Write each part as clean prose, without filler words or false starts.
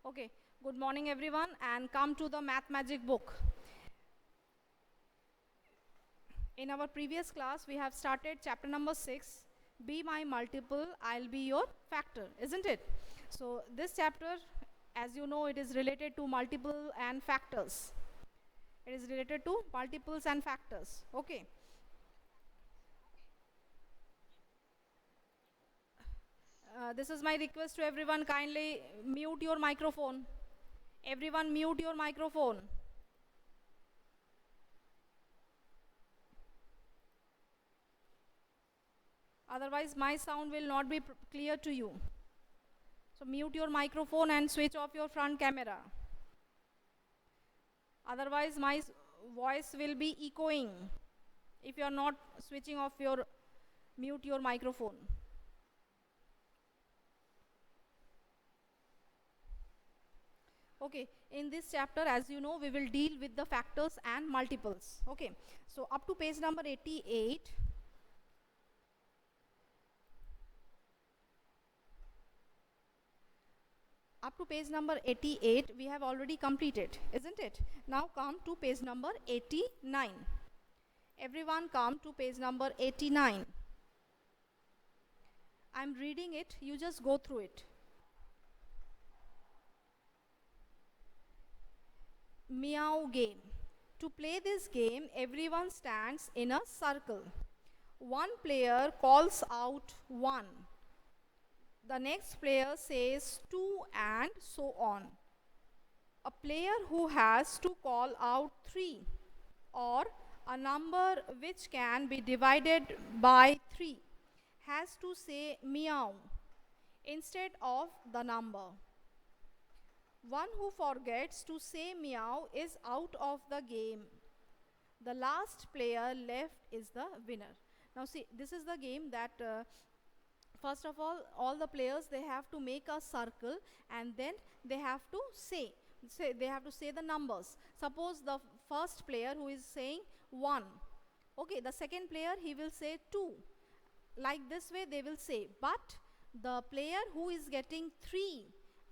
Okay, good morning everyone and come to the Math Magic book. In our previous class, we have started chapter number 6, Be My Multiple, I'll Be Your Factor, isn't it? So this chapter, as you know, it is related to multiple and factors. It is related to multiples and factors, okay. This is my request to everyone, kindly mute your microphone. Everyone mute your microphone. Otherwise, my sound will not be clear to you. So mute your microphone and switch off your front camera. Otherwise, my voice will be echoing if you are not switching off your mute your microphone. Okay, in this chapter, as you know, we will deal with the factors and multiples. Okay, so up to page number 88. Up to page number 88, we have already completed, isn't it? Now come to page number 89. Everyone come to page number 89. I'm reading it, you just go through it. Meow game. To play this game, everyone stands in a circle. One player calls out 1. The next player says 2 and so on. A player who has to call out 3 or a number which can be divided by 3 has to say meow instead of the number. One who forgets to say meow is out of the game. The last player left is the winner. Now see, this is the game that first of all the players, they have to make a circle and then they have to say the numbers. Suppose the first player who is saying 1, okay, the second player he will say 2. Like this way they will say, but the player who is getting 3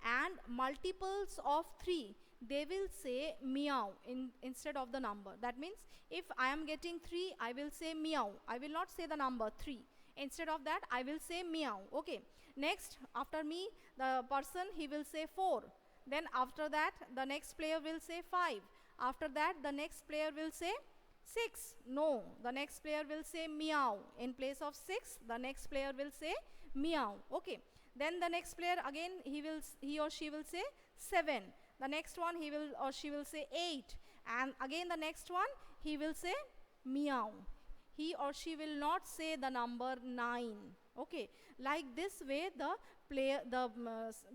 and multiples of 3, they will say meow instead of the number. That means if I am getting 3, I will say meow. I will not say the number 3. Instead of that, I will say meow. Okay. Next, after me, the person, he will say 4. Then after that, the next player will say 5. After that, the next player will say 6. No, the next player will say meow. In place of 6, the next player will say meow. Okay. Then the next player again, he or she will say 7. The next one, he will or she will say 8. And again the next one, he will say meow. He or she will not say the number 9. Okay, like this way the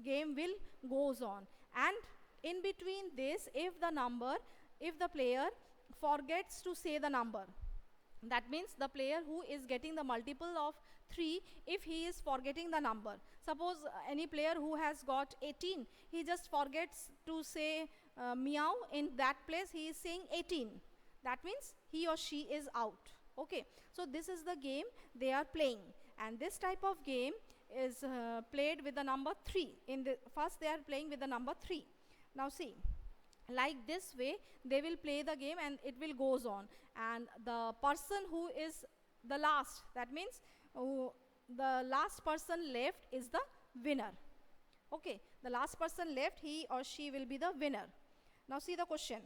game will goes on. And in between this, if the player forgets to say the number, that means the player who is getting the multiple of 3, if he is forgetting the number, suppose any player who has got 18, he just forgets to say meow, in that place he is saying 18. That means he or she is out. Okay, so this is the game they are playing, and this type of game is played with the number 3. First they are playing with the number 3. Now see, like this way they will play the game and it will goes on, and the person who is the last, that means the last person left is the winner. Okay, the last person left, he or she will be the winner. Now see the question.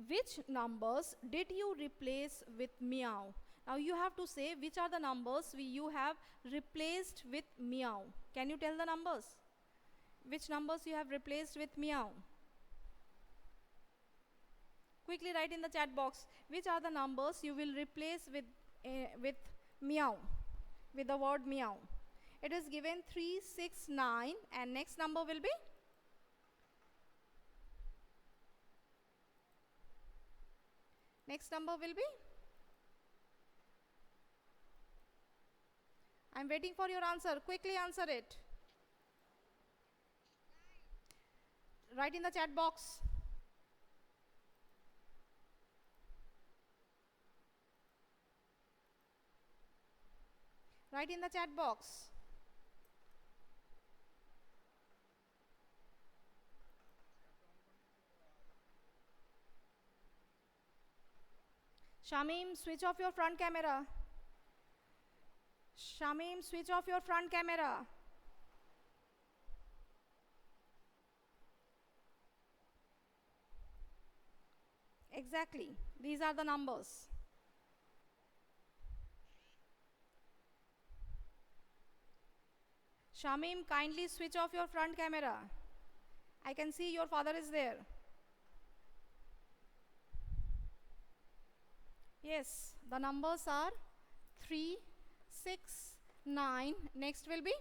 Which numbers did you replace with meow? Now you have to say which are the numbers you have replaced with meow. Can you tell the numbers? Which numbers you have replaced with meow? Quickly write in the chat box which are the numbers you will replace with meow, with the word meow. It is given 3, 6, 9, and next number will be I'm waiting for your answer. Quickly answer it. Write in the chat box. Write in the chat box. Shamim, switch off your front camera. Shamim, switch off your front camera. Exactly. These are the numbers. Shamim, kindly switch off your front camera. I can see your father is there. Yes, the numbers are 3, 6, 9. Next will be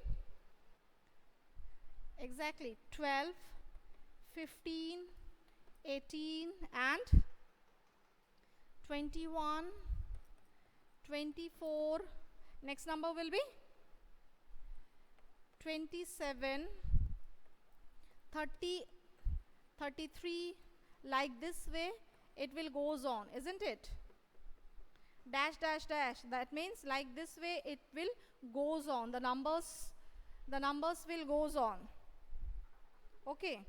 exactly 12, 15, 18 and 21, 24. Next number will be 27, 30, 33. Like this way it will goes on, isn't it? Dash, dash, dash. That means like this way it will goes on. The numbers will goes on. Okay.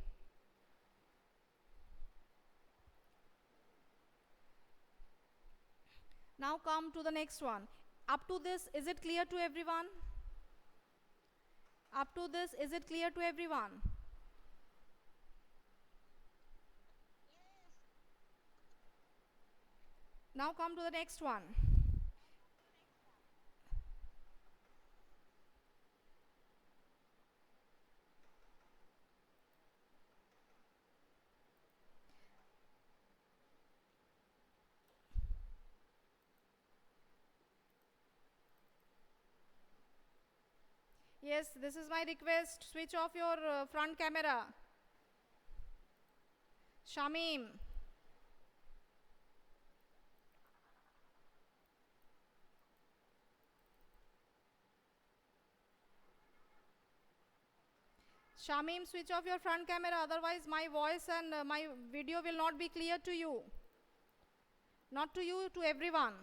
Now come to the next one. Up to this, is it clear to everyone? Up to this, is it clear to everyone? Now come to the next one. Yes, this is my request. Switch off your front camera. Shamim. Shamim, switch off your front camera, otherwise my voice and my video will not be clear to you. Not to you, to everyone.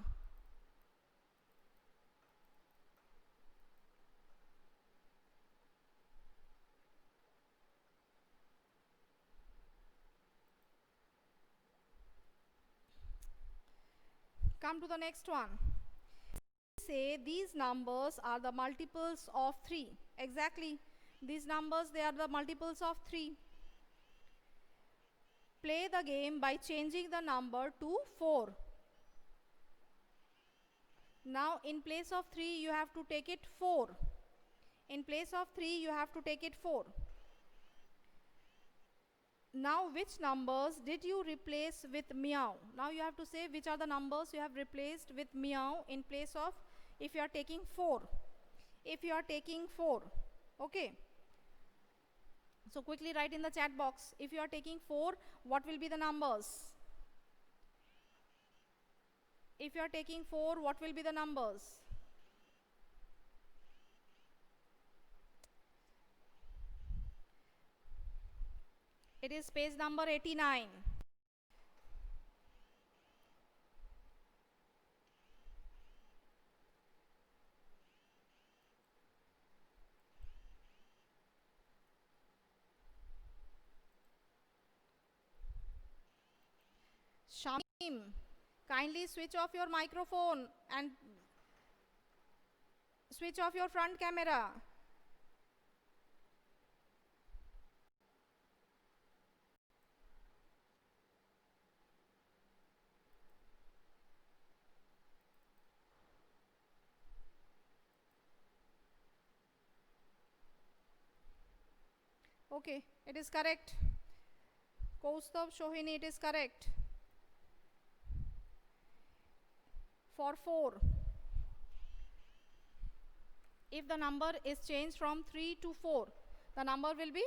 Come to the next one. Say these numbers are the multiples of 3. Exactly. These numbers, they are the multiples of 3. Play the game by changing the number to 4. Now in place of 3 you have to take it 4. In place of 3 you have to take it 4. Now which numbers did you replace with meow? Now you have to say which are the numbers you have replaced with meow in place of, if you are taking 4. If you are taking 4. Okay. So quickly write in the chat box. If you are taking 4, what will be the numbers? If you are taking 4, what will be the numbers? It is page number 89. Shamim, kindly switch off your microphone and switch off your front camera. Okay, it is correct. Kaustav, Shohini, it is correct. For 4, if the number is changed from 3 to 4, the number will be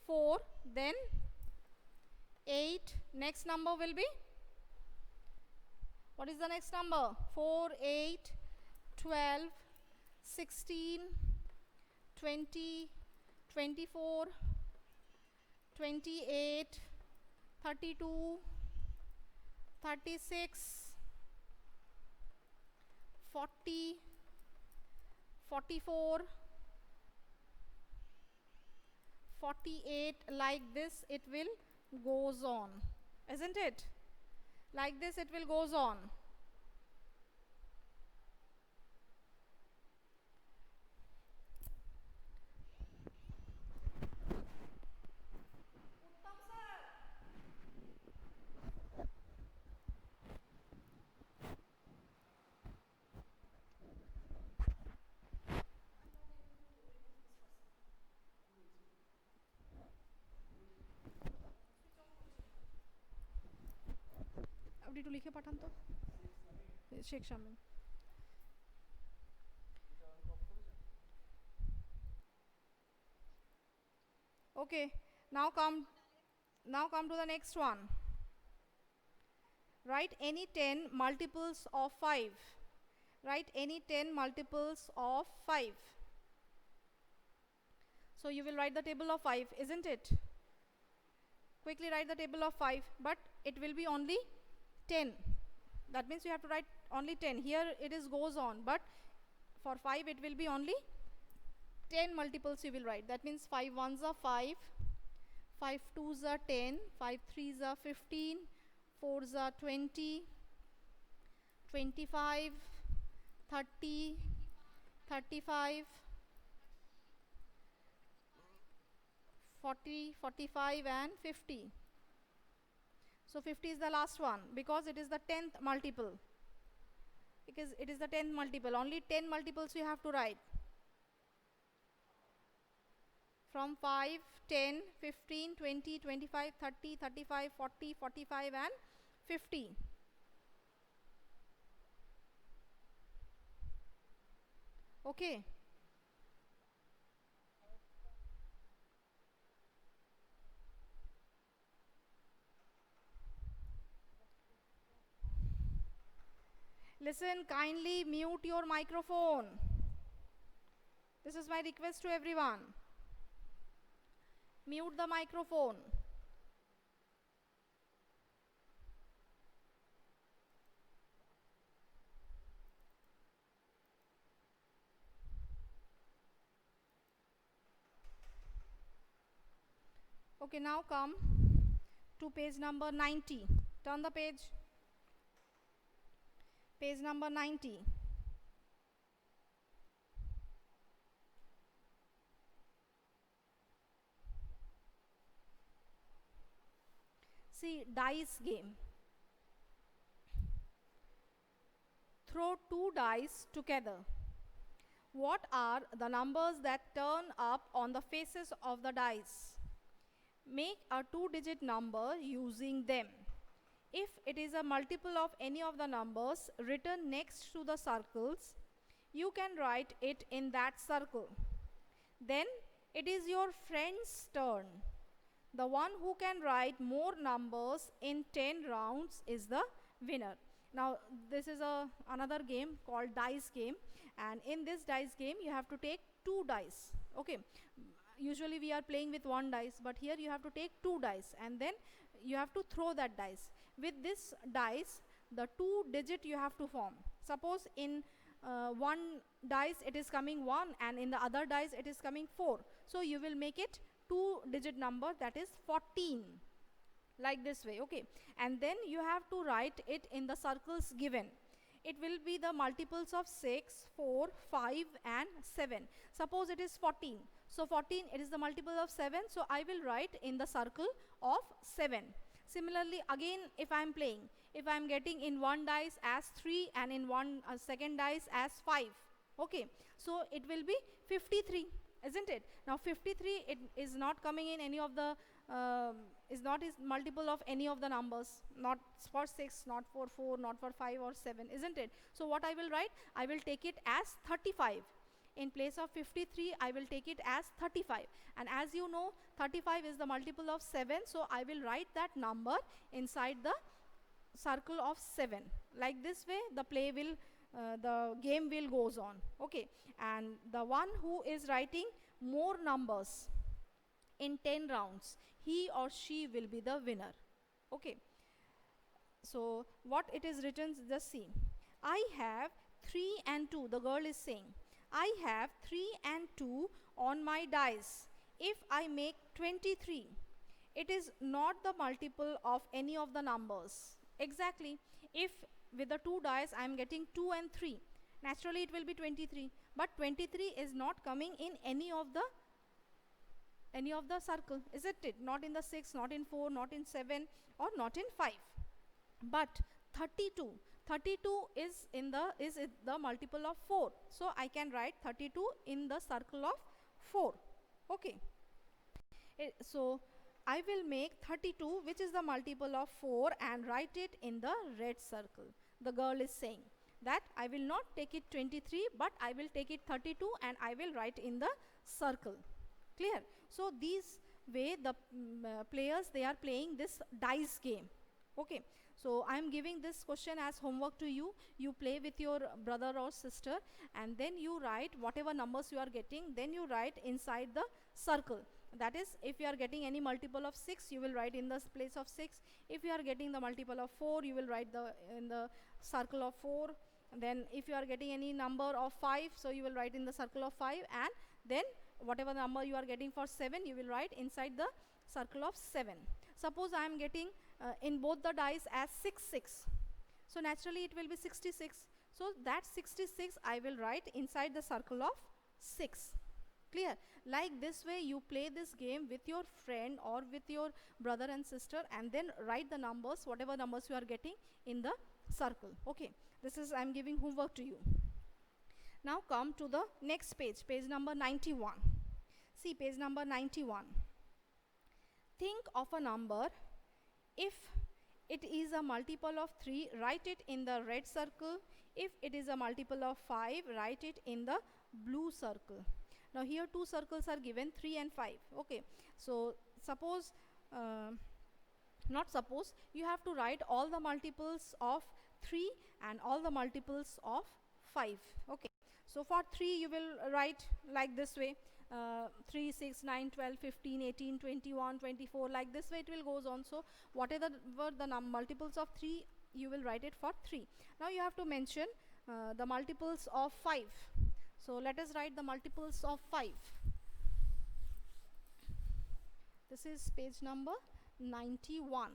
4, then 8. Next number will be, what is the next number? 4, 8, 12, 16, 20, 24, 28, 32, 36, 40, 44, 48. Like this it will goes on, isn't it? Like this it will goes on. সবটি একটু লিখে পাঠান তো Sheikh Shamim. Okay, now come to the next one. Write any 10 multiples of 5. Write any 10 multiples of 5. So you will write the table of 5, isn't it? Quickly write the table of 5, but it will be only 10. That means you have to write only 10. Here it is goes on, but for 5 it will be only 10 multiples you will write. That means 5 ones are 5, 5 twos are 10, 5 threes are 15, 4s are 20, 25, 30, 35, 40, 45 and 50. So 50 is the last one because it is the 10th multiple. Because it is the 10th multiple. Only 10 multiples you have to write. From 5, 10, 15, 20, 25, 30, 35, 40, 45 and 50. Okay. Listen, kindly mute your microphone. This is my request to everyone. Mute the microphone. Okay, now come to page number 90. Turn the page. Page number 90. See, dice game. Throw two dice together. What are the numbers that turn up on the faces of the dice? Make a two-digit number using them. If it is a multiple of any of the numbers written next to the circles, you can write it in that circle. Then it is your friend's turn. The one who can write more numbers in 10 rounds is the winner. Now this is another game called dice game, and in this dice game you have to take two dice. Okay, usually we are playing with one dice, but here you have to take two dice and then you have to throw that dice. With this dice, the two digit you have to form. Suppose in one dice it is coming 1 and in the other dice it is coming 4. So you will make it two-digit number, that is 14, like this way. Okay, and then you have to write it in the circles given. It will be the multiples of 6, 4, 5 and 7. Suppose it is 14. So 14, it is the multiple of 7. So I will write in the circle of 7. Similarly, again, if I am playing, if I am getting in one dice as 3 and in one second dice as 5. Okay, so it will be 53, isn't it? Now 53, it is not coming in any of the is not is multiple of any of the numbers, not for 6, not for 4, not for 5 or 7, isn't it? So what I will write, I will take it as 35. In place of 53, I will take it as 35. And as you know, 35 is the multiple of 7, so I will write that number inside the circle of 7. Like this way, the game will goes on. Okay, and the one who is writing more numbers in 10 rounds, he or she will be the winner. Okay, so what it is written, just see. I have 3 and 2, the girl is saying. I have 3 and 2 on my dice. If I make 23, it is not the multiple of any of the numbers. Exactly. If with the two dice I am getting 2 and 3, naturally it will be 23. But 23 is not coming in any of the circle, isn't it? Not in the 6, not in 4, not in 7 or not in 5. But 32 is the multiple of 4. So I can write 32 in the circle of 4. Okay. So I will make 32, which is the multiple of 4, and write it in the red circle. The girl is saying that I will not take it 23, but I will take it 32 and I will write in the circle. Clear? So these way the players, they are playing this dice game. Okay, so I am giving this question as homework to you. You play with your brother or sister, and then you write whatever numbers you are getting, then you write inside the circle. That is, if you are getting any multiple of 6, you will write in the place of 6. If you are getting the multiple of 4, you will write in the circle of 4. Then if you are getting any number of 5, so you will write in the circle of 5, and then whatever number you are getting for 7, you will write inside the circle of 7. Suppose I am getting in both the dice as 6, 6. So naturally it will be 66. So that 66 I will write inside the circle of 6. Clear? Like this way you play this game with your friend or with your brother and sister, and then write the numbers, whatever numbers you are getting, in the circle. Okay, this is I am giving homework to you. Now come to the next page, page number 91. See page number 91. Think of a number. If it is a multiple of 3, write it in the red circle. If it is a multiple of 5, write it in the blue circle. Now here two circles are given, 3 and 5. Okay, so suppose, not suppose, you have to write all the multiples of 3 and all the multiples of 5. Okay, so for 3 you will write like this way, 3, 6, 9, 12, 15, 18, 21, 24, like this way it will goes on. So whatever the multiples of 3, you will write it for 3. Now you have to mention the multiples of 5. So let us write the multiples of 5. This is page number 91.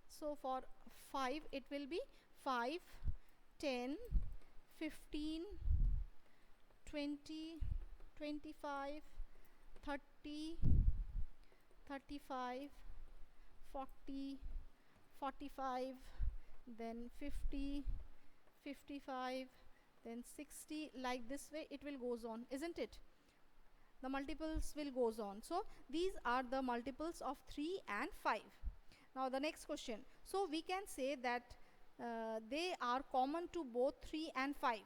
So for 5 it will be 5, 10, 15, 20, 25, 30, 35, 40, 45, then 50, 55, then 60, like this way it will goes on, isn't it? The multiples will goes on. So these are the multiples of 3 and 5. Now the next question. So we can say that they are common to both 3 and 5.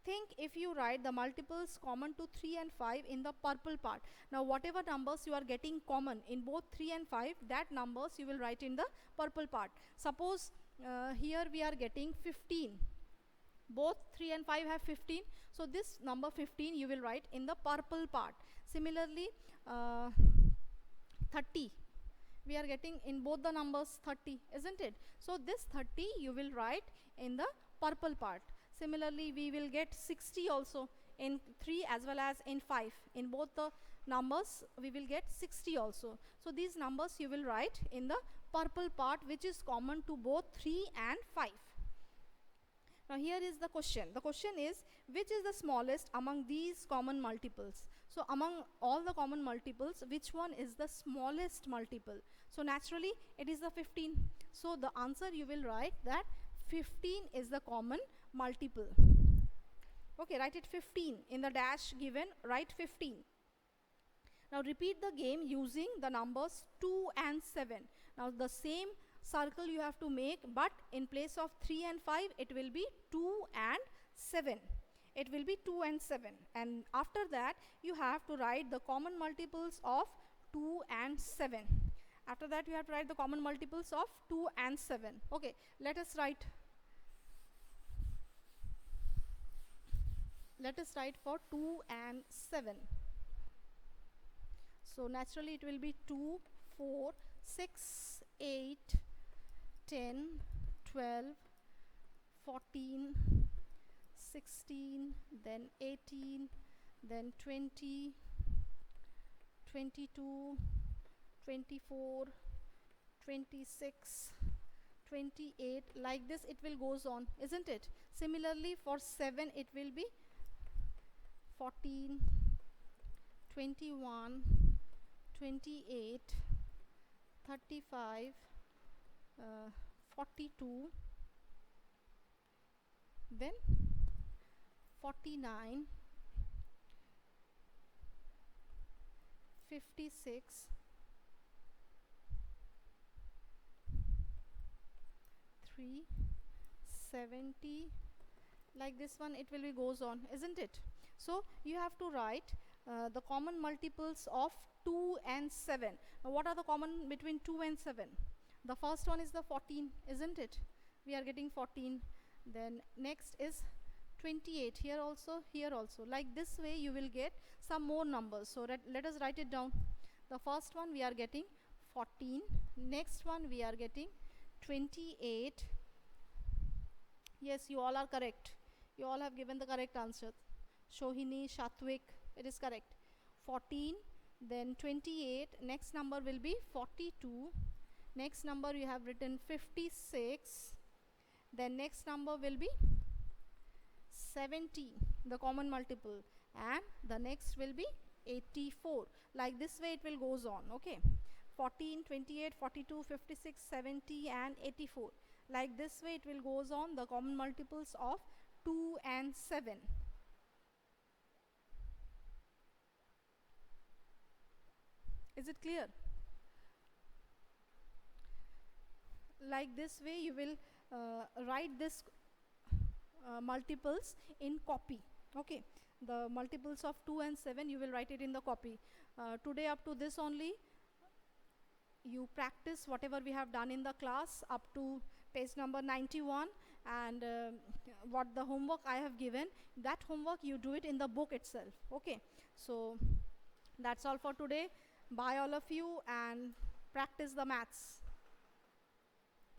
Think if you write the multiples common to 3 and 5 in the purple part. Now whatever numbers you are getting common in both 3 and 5, that numbers you will write in the purple part. Suppose here we are getting 15. Both 3 and 5 have 15. So this number 15 you will write in the purple part. Similarly 30. We are getting in both the numbers 30, isn't it? So this 30 you will write in the purple part. Similarly we will get 60 also in 3 as well as in 5. In both the numbers we will get 60 also. So these numbers you will write in the purple part, which is common to both 3 and 5. Now here is the question. The question is, which is the smallest among these common multiples? So among all the common multiples, which one is the smallest multiple? So naturally it is the 15. So the answer you will write that 15 is the common multiple. Okay, write it 15. In the dash given, write 15. Now repeat the game using the numbers 2 and 7. Now the same circle you have to make, but in place of 3 and 5 it will be 2 and 7. It will be 2 and 7, and after that you have to write the common multiples of 2 and 7. After that you have to write the common multiples of 2 and 7. Okay, let us write. Let us write for 2 and 7. So naturally it will be 2, 4, 6, 8, 10, 12, 14, 16, then 18, then 20, 22, 24, 26, 28, like this it will goes on, isn't it? Similarly for 7 it will be 14, 21, 28, 35, 42, then 49, 56, 3, 70. Like this one, it will be goes on, isn't it? So you have to write the common multiples of 2 and 7. Now what are the common between 2 and 7? The first one is the 14, isn't it? We are getting 14. Then next is 28, here also, here also. Like this way you will get some more numbers. So let us write it down. The first one we are getting 14, next one we are getting 28. Yes, you all are correct. You all have given the correct answer. Shohini, Shatwik, it is correct. 14, then 28, next number will be 42. Next number you have written 56. Then next number will be 70, the common multiple, and the next will be 84. Like this way it will goes on, okay? 14, 28, 42, 56, 70 and 84. Like this way it will goes on, the common multiples of 2 and 7. Is it clear? Like this way you will write this multiples in copy, okay? The multiples of 2 and 7 you will write it in the copy. Today up to this only, you practice whatever we have done in the class up to page number 91, and what the homework I have given, that homework you do it in the book itself, okay? So that's all for today. Bye all of you, and practice the maths.